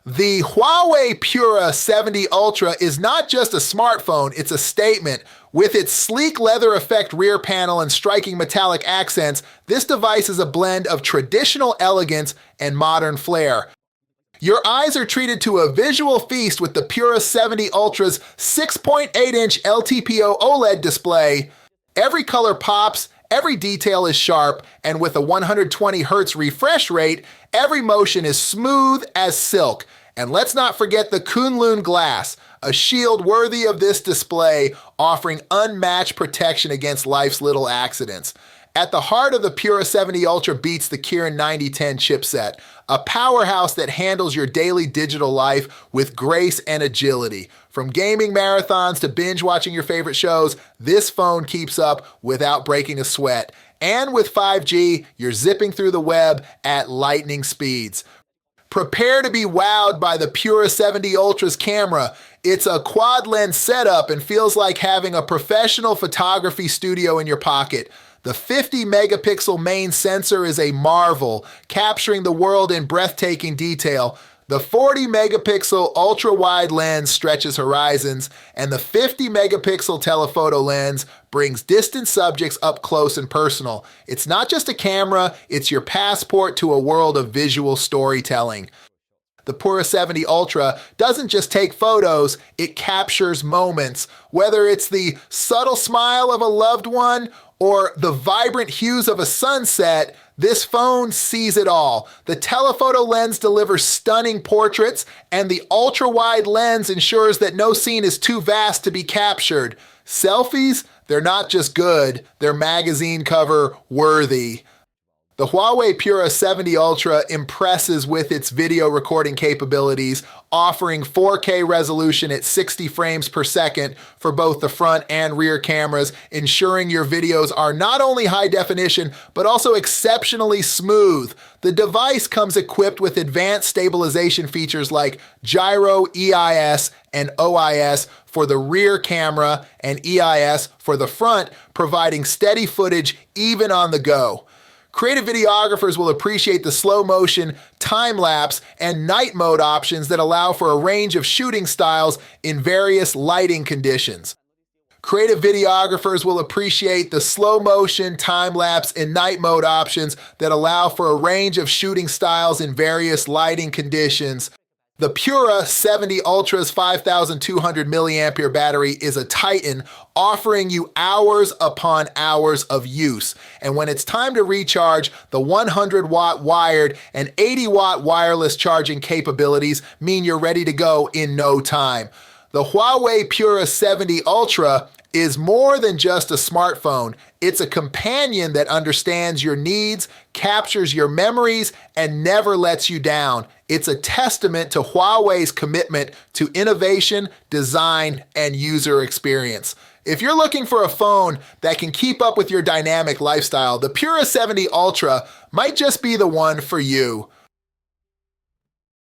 The Huawei Pura 70 Ultra is not just a smartphone, it's a statement. With its sleek leather effect rear panel and striking metallic accents, this device is a blend of traditional elegance and modern flair. Your eyes are treated to a visual feast with the Pura 70 Ultra's 6.8-inch LTPO OLED display. Every color pops, every detail is sharp, and with a 120 Hz refresh rate, every motion is smooth as silk. And let's not forget the Kunlun glass, a shield worthy of this display, offering unmatched protection against life's little accidents. At the heart of the Pura 70 Ultra beats the Kirin 9010 chipset, a powerhouse that handles your daily digital life with grace and agility. From gaming marathons to binge watching your favorite shows, this phone keeps up without breaking a sweat. And with 5G, you're zipping through the web at lightning speeds. Prepare to be wowed by the Pura 70 Ultra's camera. It's a quad lens setup and feels like having a professional photography studio in your pocket. The 50 megapixel main sensor is a marvel, capturing the world in breathtaking detail. The 40 megapixel ultra-wide lens stretches horizons, and the 50 megapixel telephoto lens brings distant subjects up close and personal. It's not just a camera, it's your passport to a world of visual storytelling. The Pura 70 Ultra doesn't just take photos, it captures moments. Whether it's the subtle smile of a loved one or the vibrant hues of a sunset, this phone sees it all. The telephoto lens delivers stunning portraits, and the ultra-wide lens ensures that no scene is too vast to be captured. Selfies, they're not just good, they're magazine cover worthy. The Huawei Pura 70 Ultra impresses with its video recording capabilities, offering 4K resolution at 60 frames per second for both the front and rear cameras, ensuring your videos are not only high definition, but also exceptionally smooth. The device comes equipped with advanced stabilization features like gyro EIS and OIS for the rear camera and EIS for the front, providing steady footage even on the go. Creative videographers will appreciate the slow motion, time-lapse, and night mode options that allow for a range of shooting styles in various lighting conditions. Creative videographers will appreciate the slow motion, time-lapse, and night mode options that allow for a range of shooting styles in various lighting conditions. The Pura 70 Ultra's 5,200 milliampere battery is a titan, offering you hours upon hours of use. And when it's time to recharge, the 100-watt wired and 80-watt wireless charging capabilities mean you're ready to go in no time. The Huawei Pura 70 Ultra is more than just a smartphone. It's a companion that understands your needs, captures your memories, and never lets you down. It's a testament to Huawei's commitment to innovation, design, and user experience. If you're looking for a phone that can keep up with your dynamic lifestyle, the Pura 70 Ultra might just be the one for you.